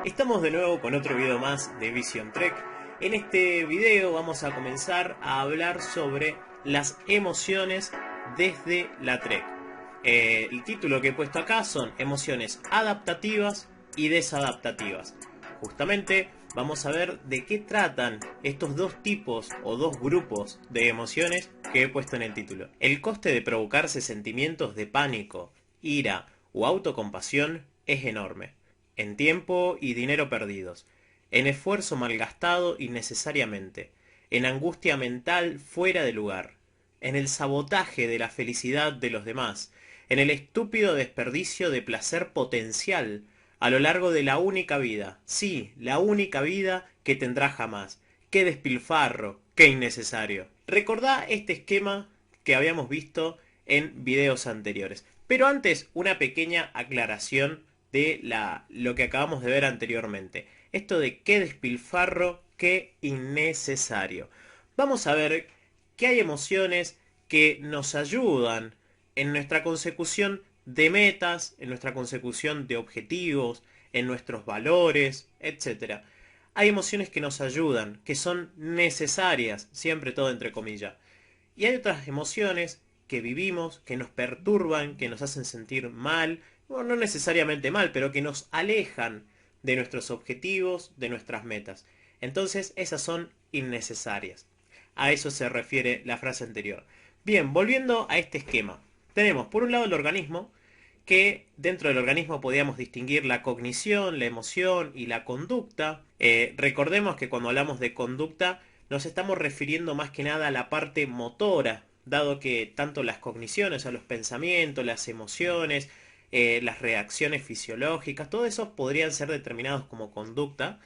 Estamos de nuevo con otro video más de Vision Trek. En este video vamos a comenzar a hablar sobre las emociones desde la Trek. El título que he puesto acá son emociones adaptativas y desadaptativas. Justamente vamos a ver de qué tratan estos dos tipos o dos grupos de emociones que he puesto en el título. El coste de provocarse sentimientos de pánico, ira o autocompasión es enorme. En tiempo y dinero perdidos, en esfuerzo malgastado innecesariamente, en angustia mental fuera de lugar, en el sabotaje de la felicidad de los demás, en el estúpido desperdicio de placer potencial a lo largo de la única vida, sí, la única vida que tendrá jamás. ¡Qué despilfarro! ¡Qué innecesario! Recordá este esquema que habíamos visto en videos anteriores. Pero antes, una pequeña aclaración de lo que acabamos de ver anteriormente. Esto de qué despilfarro, qué innecesario. Vamos a ver que hay emociones que nos ayudan en nuestra consecución de metas, en nuestra consecución de objetivos, en nuestros valores, etc. Hay emociones que nos ayudan, que son necesarias, siempre todo entre comillas. Y hay otras emociones que vivimos, que nos perturban, que nos hacen sentir mal, bueno, no necesariamente mal, pero que nos alejan de nuestros objetivos, de nuestras metas. Entonces esas son innecesarias. A eso se refiere la frase anterior. Bien, volviendo a este esquema. Tenemos por un lado el organismo, que dentro del organismo podíamos distinguir la cognición, la emoción y la conducta. Recordemos que cuando hablamos de conducta nos estamos refiriendo más que nada a la parte motora, dado que tanto las cogniciones, o sea, los pensamientos, las emociones, las reacciones fisiológicas, todo eso podrían ser determinados como conducta,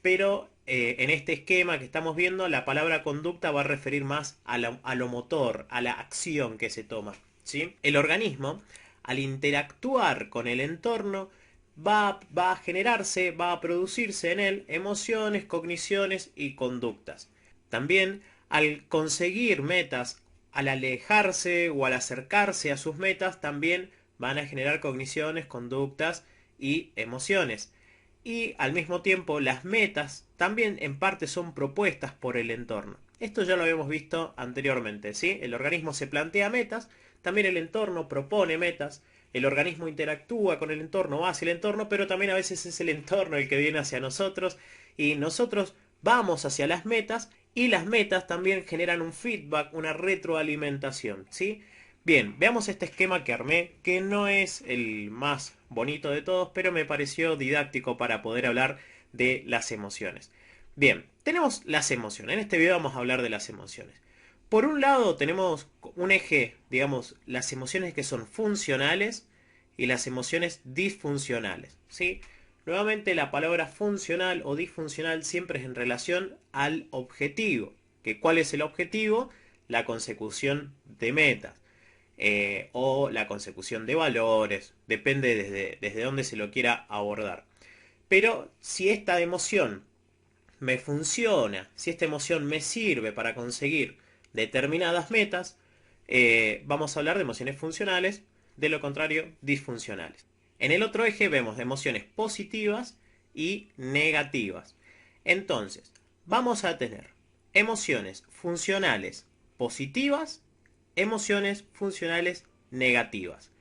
pero en este esquema que estamos viendo, la palabra conducta va a referir más a lo motor, a la acción que se toma, ¿sí? El organismo, al interactuar con el entorno, va a generarse, va a producirse en él emociones, cogniciones y conductas. También, al conseguir metas, al alejarse o al acercarse a sus metas, también van a generar cogniciones, conductas y emociones. Y al mismo tiempo las metas también en parte son propuestas por el entorno. Esto ya lo habíamos visto anteriormente, ¿sí? El organismo se plantea metas, también el entorno propone metas, el organismo interactúa con el entorno, va hacia el entorno, pero también a veces es el entorno el que viene hacia nosotros y nosotros vamos hacia las metas y las metas también generan un feedback, una retroalimentación, ¿sí? Bien, veamos este esquema que armé, que no es el más bonito de todos, pero me pareció didáctico para poder hablar de las emociones. Bien, tenemos las emociones. En este video vamos a hablar de las emociones. Por un lado tenemos un eje, digamos, las emociones que son funcionales y las emociones disfuncionales, ¿sí? Nuevamente la palabra funcional o disfuncional siempre es en relación al objetivo. ¿Cuál es el objetivo? La consecución de metas. O la consecución de valores, depende desde dónde se lo quiera abordar. Pero si esta emoción me funciona, si esta emoción me sirve para conseguir determinadas metas, vamos a hablar de emociones funcionales, de lo contrario, disfuncionales. En el otro eje vemos emociones positivas y negativas. Entonces, vamos a tener emociones funcionales positivas, emociones funcionales negativas.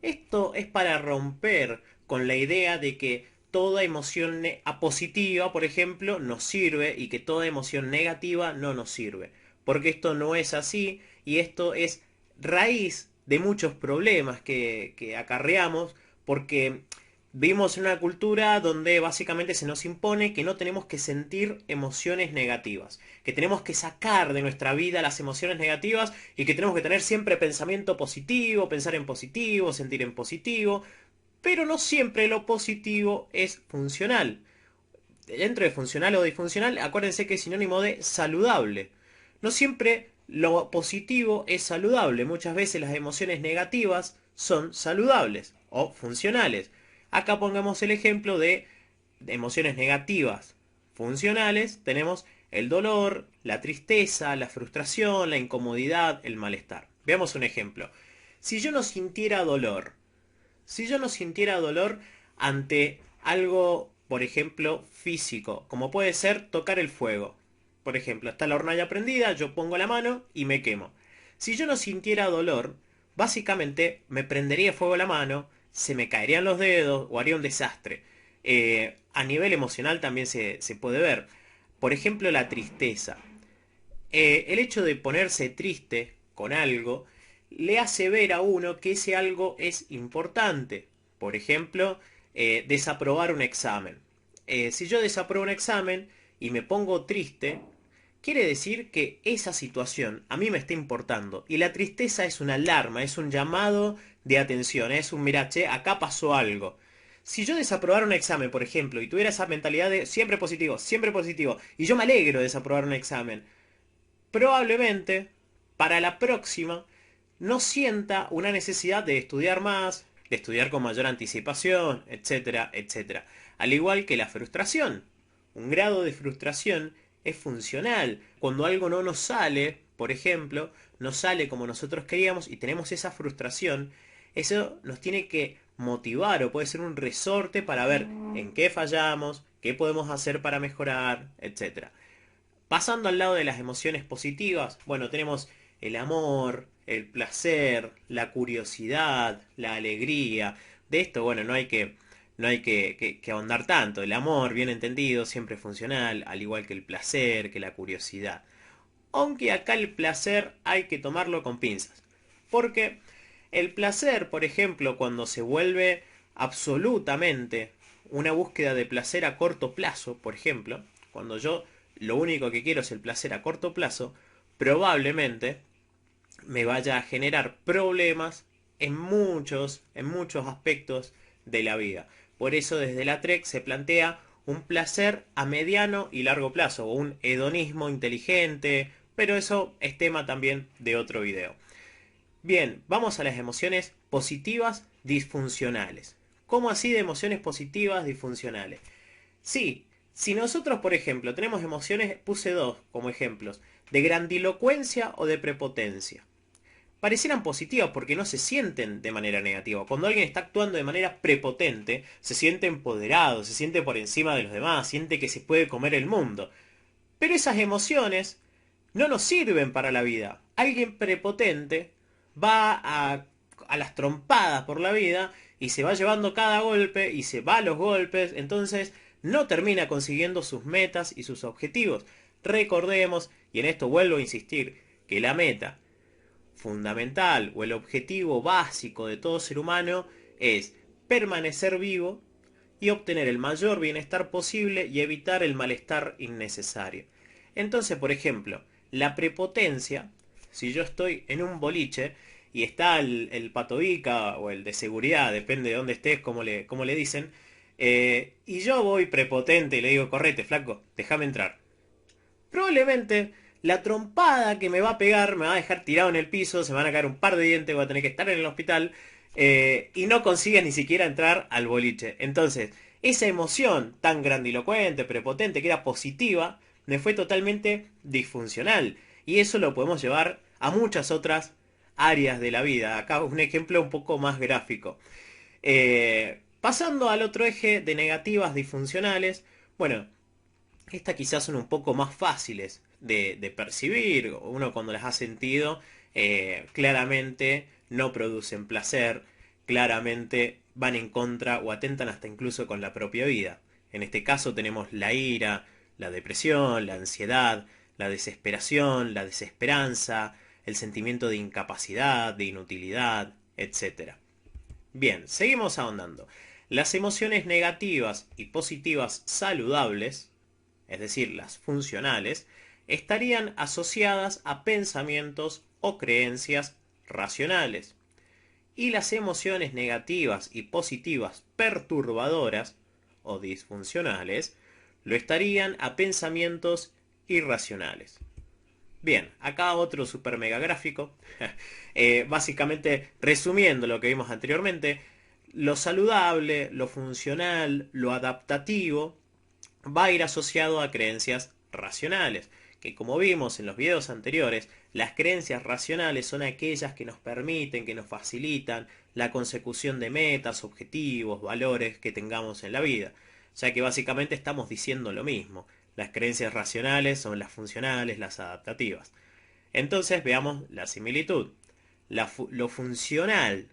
Esto es para romper con la idea de que toda emoción positiva, por ejemplo, nos sirve y que toda emoción negativa no nos sirve. Porque esto no es así y esto es raíz de muchos problemas que acarreamos porque vivimos en una cultura donde básicamente se nos impone que no tenemos que sentir emociones negativas, que tenemos que sacar de nuestra vida las emociones negativas y que tenemos que tener siempre pensamiento positivo, pensar en positivo, sentir en positivo, pero no siempre lo positivo es funcional. Dentro de funcional o disfuncional, acuérdense que es sinónimo de saludable. No siempre lo positivo es saludable, muchas veces las emociones negativas son saludables o funcionales. Acá pongamos el ejemplo de emociones negativas funcionales. Tenemos el dolor, la tristeza, la frustración, la incomodidad, el malestar. Veamos un ejemplo. Si yo no sintiera dolor ante algo, por ejemplo, físico, como puede ser tocar el fuego. Por ejemplo, está la hornalla prendida, yo pongo la mano y me quemo. Si yo no sintiera dolor, básicamente me prendería fuego la mano, se me caerían los dedos o haría un desastre. A nivel emocional también se puede ver. Por ejemplo, la tristeza. El hecho de ponerse triste con algo le hace ver a uno que ese algo es importante. Por ejemplo, desaprobar un examen. Si yo desapruebo un examen y me pongo triste, quiere decir que esa situación a mí me está importando. Y la tristeza es una alarma, es un llamado de atención, es un mira, che, acá pasó algo. Si yo desaprobara un examen, por ejemplo, y tuviera esa mentalidad de siempre positivo, y yo me alegro de desaprobar un examen, probablemente para la próxima no sienta una necesidad de estudiar más, de estudiar con mayor anticipación, etcétera, etcétera. Al igual que la frustración. Un grado de frustración es funcional. Cuando algo no nos sale, por ejemplo, no sale como nosotros queríamos y tenemos esa frustración, eso nos tiene que motivar o puede ser un resorte para ver en qué fallamos, qué podemos hacer para mejorar, etcétera. Pasando al lado de las emociones positivas, bueno, tenemos el amor, el placer, la curiosidad, la alegría. De esto, bueno, no hay que ahondar tanto. El amor, bien entendido, siempre es funcional, al igual que el placer, que la curiosidad. Aunque acá el placer hay que tomarlo con pinzas. Porque el placer, por ejemplo, cuando se vuelve absolutamente una búsqueda de placer a corto plazo, por ejemplo, cuando yo lo único que quiero es el placer a corto plazo, probablemente me vaya a generar problemas en muchos aspectos de la vida. Por eso desde la Trek se plantea un placer a mediano y largo plazo, o un hedonismo inteligente, pero eso es tema también de otro video. Bien, vamos a las emociones positivas disfuncionales. ¿Cómo así de emociones positivas disfuncionales? Sí, si nosotros, por ejemplo, tenemos emociones, puse dos como ejemplos, de grandilocuencia o de prepotencia. Parecieran positivas porque no se sienten de manera negativa. Cuando alguien está actuando de manera prepotente, se siente empoderado, se siente por encima de los demás, siente que se puede comer el mundo. Pero esas emociones no nos sirven para la vida. Alguien prepotente va a las trompadas por la vida y se va llevando cada golpe y se va a los golpes, entonces no termina consiguiendo sus metas y sus objetivos. Recordemos, y en esto vuelvo a insistir, que la meta fundamental o el objetivo básico de todo ser humano es permanecer vivo y obtener el mayor bienestar posible y evitar el malestar innecesario. Entonces, por ejemplo, la prepotencia, si yo estoy en un boliche y está el patovica o el de seguridad, depende de dónde estés, como le dicen, y yo voy prepotente y le digo, correte, flaco, déjame entrar. Probablemente la trompada que me va a pegar me va a dejar tirado en el piso, se me van a caer un par de dientes, voy a tener que estar en el hospital y no consigas ni siquiera entrar al boliche. Entonces, esa emoción tan grandilocuente, prepotente, que era positiva, me fue totalmente disfuncional. Y eso lo podemos llevar a muchas otras áreas de la vida. Acá un ejemplo un poco más gráfico. Pasando al otro eje de negativas disfuncionales, bueno, estas quizás son un poco más fáciles de percibir. Uno cuando las ha sentido, claramente no producen placer, claramente van en contra o atentan hasta incluso con la propia vida. En este caso tenemos la ira, la depresión, la ansiedad, la desesperación, la desesperanza, el sentimiento de incapacidad, de inutilidad, etc. Bien, seguimos ahondando. Las emociones negativas y positivas saludables, es decir, las funcionales, estarían asociadas a pensamientos o creencias racionales. Y las emociones negativas y positivas perturbadoras o disfuncionales lo estarían a pensamientos irracionales. Bien, acá otro super mega gráfico. Básicamente, resumiendo lo que vimos anteriormente, lo saludable, lo funcional, lo adaptativo va a ir asociado a creencias racionales, que como vimos en los videos anteriores, las creencias racionales son aquellas que nos permiten, que nos facilitan la consecución de metas, objetivos, valores que tengamos en la vida. O sea que básicamente estamos diciendo lo mismo. Las creencias racionales son las funcionales, las adaptativas. Entonces veamos la similitud. Lo funcional,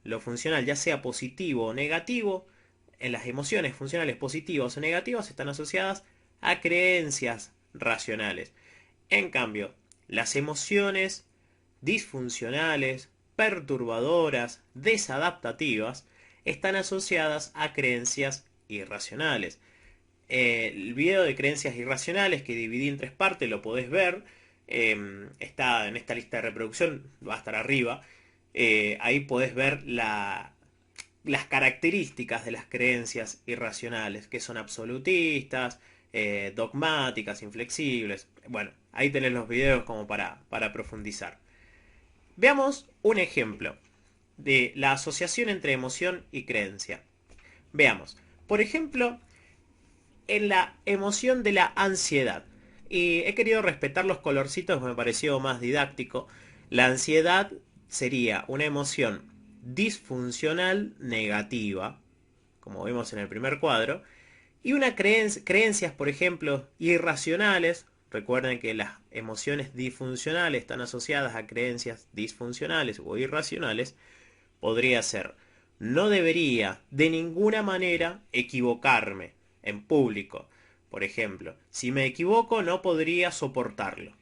ya sea positivo o negativo, en las emociones funcionales positivas o negativas están asociadas a creencias racionales. En cambio, las emociones disfuncionales, perturbadoras, desadaptativas, están asociadas a creencias irracionales. El video de creencias irracionales que dividí en tres partes lo podés ver. Está en esta lista de reproducción, va a estar arriba. Ahí podés ver las características de las creencias irracionales, que son absolutistas, dogmáticas, inflexibles. Bueno, ahí tenés los videos como para profundizar. Veamos un ejemplo de la asociación entre emoción y creencia. Veamos, por ejemplo, en la emoción de la ansiedad. Y he querido respetar los colorcitos, me pareció más didáctico. La ansiedad sería una emoción disfuncional negativa, como vemos en el primer cuadro, y una creencias, por ejemplo, irracionales. Recuerden que las emociones disfuncionales están asociadas a creencias disfuncionales o irracionales. Podría ser: no debería de ninguna manera equivocarme en público. Por ejemplo, si me equivoco no podría soportarlo.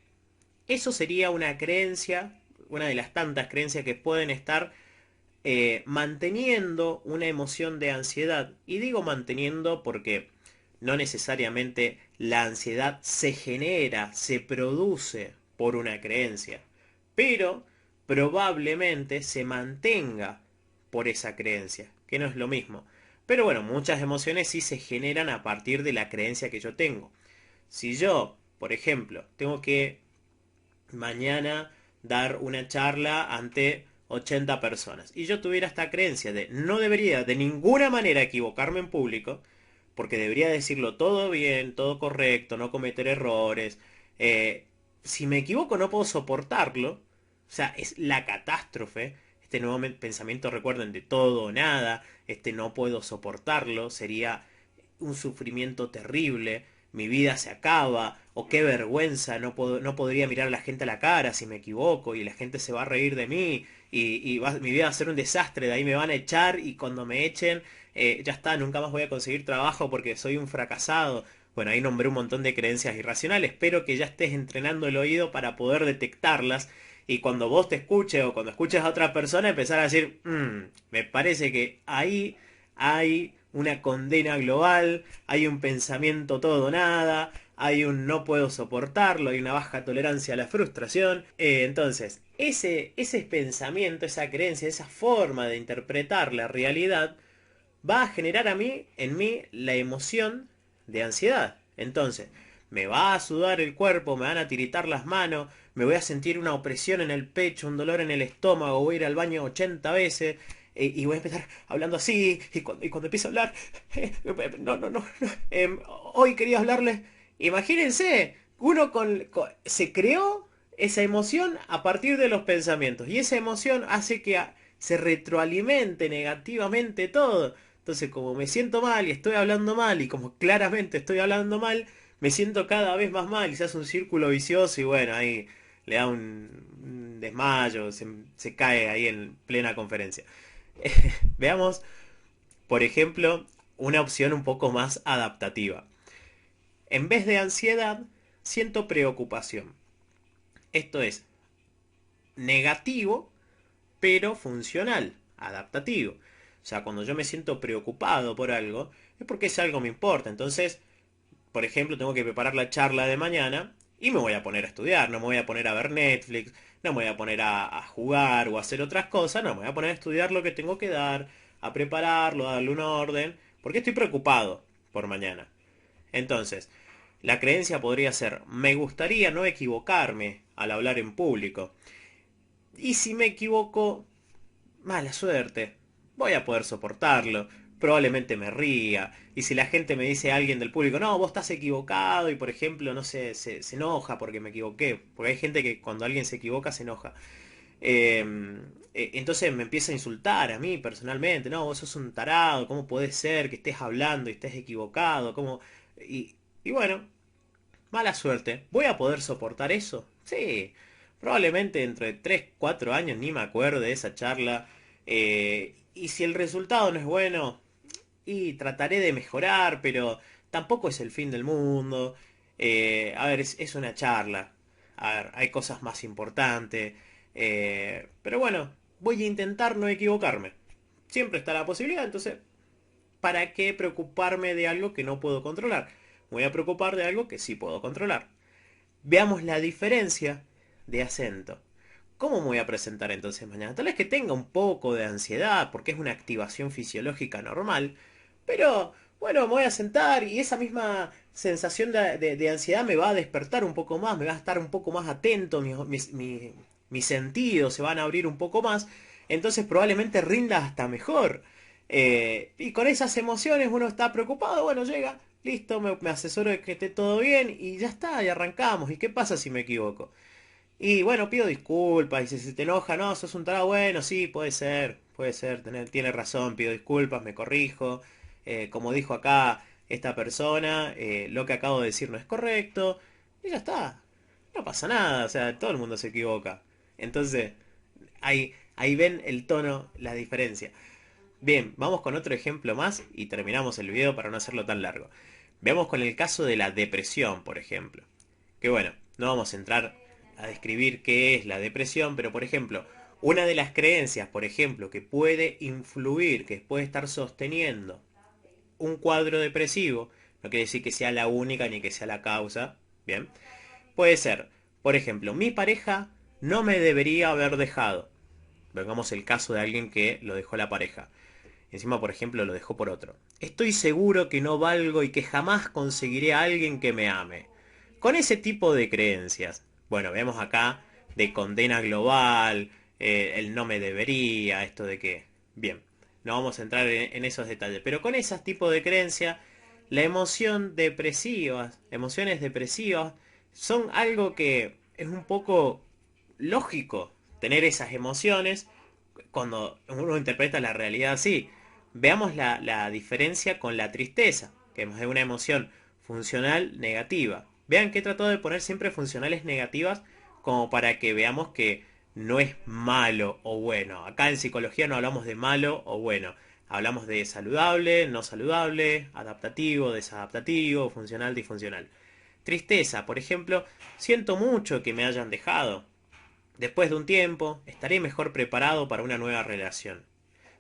Eso sería una creencia, una de las tantas creencias que pueden estar manteniendo una emoción de ansiedad. Y digo manteniendo porque no necesariamente la ansiedad se genera, se produce por una creencia, pero probablemente se mantenga por esa creencia, que no es lo mismo. Pero bueno, muchas emociones sí se generan a partir de la creencia que yo tengo. Si yo, por ejemplo, tengo que mañana dar una charla ante 80 personas y yo tuviera esta creencia de no debería de ninguna manera equivocarme en público, porque debería decirlo todo bien, todo correcto, no cometer errores. Si me equivoco no puedo soportarlo. O sea, es la catástrofe. Este nuevo pensamiento, recuerden, de todo o nada. Este no puedo soportarlo. Sería un sufrimiento terrible. Mi vida se acaba. O qué vergüenza. No podría mirar a la gente a la cara si me equivoco. Y la gente se va a reír de mí. Mi vida va a ser un desastre. De ahí me van a echar. Y cuando me echen, ya está, nunca más voy a conseguir trabajo porque soy un fracasado. Bueno, ahí nombré un montón de creencias irracionales. Espero que ya estés entrenando el oído para poder detectarlas. Y cuando vos te escuches o cuando escuches a otra persona, empezar a decir: me parece que ahí hay una condena global, hay un pensamiento todo o nada, hay un no puedo soportarlo, hay una baja tolerancia a la frustración. Entonces, ese pensamiento, esa creencia, esa forma de interpretar la realidad va a generar en mí, la emoción de ansiedad. Entonces, me va a sudar el cuerpo, me van a tiritar las manos, me voy a sentir una opresión en el pecho, un dolor en el estómago, voy a ir al baño 80 veces y voy a empezar hablando así, y cuando empiezo a hablar, no, hoy quería hablarles. Imagínense, se creó esa emoción a partir de los pensamientos, y esa emoción hace que se retroalimente negativamente todo. Entonces, como me siento mal y estoy hablando mal, y como claramente estoy hablando mal, me siento cada vez más mal y se hace un círculo vicioso y bueno, ahí le da un desmayo, se cae ahí en plena conferencia. Veamos, por ejemplo, una opción un poco más adaptativa. En vez de ansiedad, siento preocupación. Esto es negativo, pero funcional, adaptativo. O sea, cuando yo me siento preocupado por algo, es porque es algo que me importa. Entonces, por ejemplo, tengo que preparar la charla de mañana y me voy a poner a estudiar, no me voy a poner a ver Netflix, no me voy a poner a jugar o a hacer otras cosas, no, me voy a poner a estudiar lo que tengo que dar, a prepararlo, a darle un orden, porque estoy preocupado por mañana. Entonces, la creencia podría ser: me gustaría no equivocarme al hablar en público. Y si me equivoco, mala suerte. Voy a poder soportarlo. Probablemente me ría. Y si la gente me dice a alguien del público: no, vos estás equivocado, y por ejemplo, no sé, se enoja porque me equivoqué. Porque hay gente que cuando alguien se equivoca se enoja. Entonces me empieza a insultar a mí personalmente, no, vos sos un tarado, ¿cómo podés ser que estés hablando y estés equivocado? ¿Cómo? Y, y bueno, mala suerte. ¿Voy a poder soportar eso? Sí. Probablemente dentro de 3 4 años ni me acuerdo de esa charla. Y si el resultado no es bueno, y trataré de mejorar, pero tampoco es el fin del mundo. A ver, es una charla. A ver, hay cosas más importantes. Pero bueno, voy a intentar no equivocarme. Siempre está la posibilidad, entonces, ¿para qué preocuparme de algo que no puedo controlar? Voy a preocupar de algo que sí puedo controlar. Veamos la diferencia de acento. ¿Cómo me voy a presentar entonces mañana? Tal vez que tenga un poco de ansiedad, porque es una activación fisiológica normal, pero bueno, me voy a sentar y esa misma sensación de ansiedad me va a despertar un poco más, me va a estar un poco más atento, mis sentidos se van a abrir un poco más, entonces probablemente rinda hasta mejor. Y con esas emociones uno está preocupado, bueno, llega, listo, me asesoro de que esté todo bien y ya está, y arrancamos. ¿Y qué pasa si me equivoco? Y bueno, pido disculpas, y si se te enoja, no, sos un tarado, bueno, sí, puede ser, tiene razón, pido disculpas, me corrijo. Como dijo acá esta persona, lo que acabo de decir no es correcto, y ya está, no pasa nada, o sea, todo el mundo se equivoca. Entonces, ahí ven el tono, la diferencia. Bien, vamos con otro ejemplo más y terminamos el video para no hacerlo tan largo. Veamos con el caso de la depresión, por ejemplo. Que bueno, no vamos a entrar a describir qué es la depresión, pero por ejemplo, una de las creencias, por ejemplo, que puede influir, que puede estar sosteniendo un cuadro depresivo, no quiere decir que sea la única ni que sea la causa, bien, puede ser, por ejemplo, mi pareja no me debería haber dejado. Vengamos el caso de alguien que lo dejó la pareja. Encima, por ejemplo, lo dejó por otro. Estoy seguro que no valgo y que jamás conseguiré a alguien que me ame. Con ese tipo de creencias, bueno, vemos acá de condena global, el no me debería, esto de que... Bien, no vamos a entrar en esos detalles, pero con ese tipo de creencias, la emoción depresiva, emociones depresivas, son algo que es un poco lógico tener esas emociones cuando uno interpreta la realidad así. Veamos la diferencia con la tristeza, que es una emoción funcional negativa. Vean que he tratado de poner siempre funcionales negativas como para que veamos que no es malo o bueno. Acá en psicología no hablamos de malo o bueno. Hablamos de saludable, no saludable, adaptativo, desadaptativo, funcional, disfuncional. Tristeza, por ejemplo, siento mucho que me hayan dejado. Después de un tiempo, estaré mejor preparado para una nueva relación.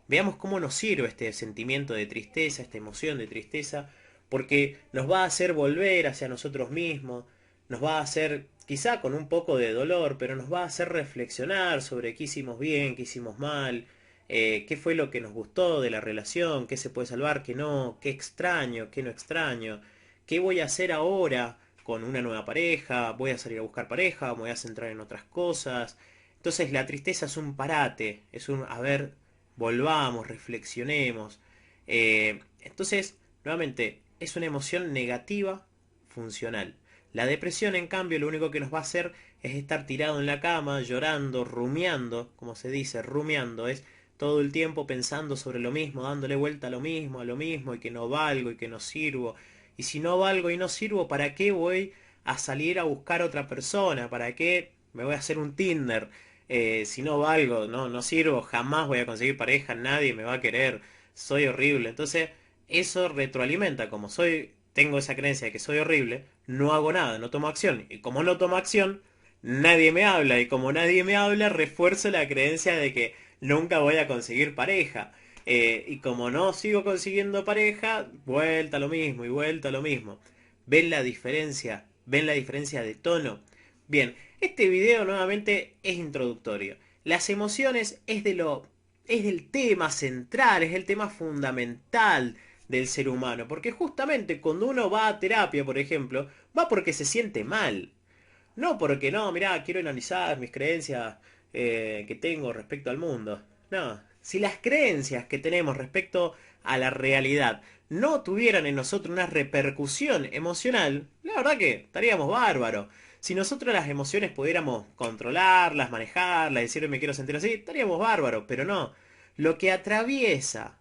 Veamos cómo nos sirve este sentimiento de tristeza, esta emoción de tristeza, porque nos va a hacer volver hacia nosotros mismos, nos va a hacer, quizá con un poco de dolor, pero nos va a hacer reflexionar sobre qué hicimos bien, qué hicimos mal, qué fue lo que nos gustó de la relación, qué se puede salvar, qué no, qué extraño, qué no extraño, qué voy a hacer ahora con una nueva pareja, voy a salir a buscar pareja, me voy a centrar en otras cosas. Entonces la tristeza es un parate, es un, a ver, volvamos, reflexionemos. Entonces, nuevamente, es una emoción negativa funcional. La depresión, en cambio, lo único que nos va a hacer es estar tirado en la cama, llorando, rumiando, como se dice, rumiando, es todo el tiempo pensando sobre lo mismo, dándole vuelta a lo mismo, y que no valgo y que no sirvo. Y si no valgo y no sirvo, ¿para qué voy a salir a buscar a otra persona? ¿Para qué me voy a hacer un Tinder? Si no valgo, no sirvo, jamás voy a conseguir pareja, nadie me va a querer, soy horrible. Entonces, eso retroalimenta, como tengo esa creencia de que soy horrible, no hago nada, no tomo acción. Y como no tomo acción, nadie me habla. Y como nadie me habla, refuerzo la creencia de que nunca voy a conseguir pareja. Y como no sigo consiguiendo pareja, vuelta a lo mismo y vuelta a lo mismo. ¿Ven la diferencia? ¿Ven la diferencia de tono? Bien, este video nuevamente es introductorio. Las emociones es del tema central, es el tema fundamental del ser humano, porque justamente cuando uno va a terapia, por ejemplo, va porque se siente mal. No porque no, mirá, quiero analizar mis creencias que tengo respecto al mundo. No, si las creencias que tenemos respecto a la realidad no tuvieran en nosotros una repercusión emocional, la verdad que estaríamos bárbaros. Si nosotros las emociones pudiéramos controlarlas, manejarlas, decir me quiero sentir así, estaríamos bárbaros, pero no. Lo que atraviesa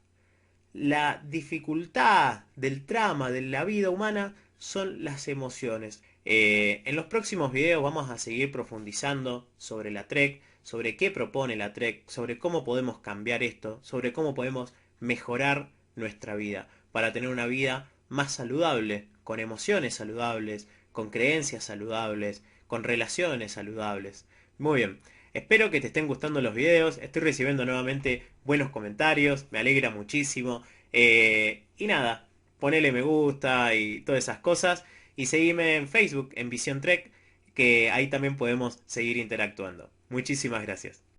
la dificultad del trama de la vida humana son las emociones. En los próximos videos vamos a seguir profundizando sobre la Trek, sobre qué propone la Trek, sobre cómo podemos cambiar esto, sobre cómo podemos mejorar nuestra vida para tener una vida más saludable, con emociones saludables, con creencias saludables, con relaciones saludables. Muy bien. Espero que te estén gustando los videos, estoy recibiendo nuevamente buenos comentarios, me alegra muchísimo. Y nada, ponele me gusta y todas esas cosas. Y seguime en Facebook, en Visión Trek, que ahí también podemos seguir interactuando. Muchísimas gracias.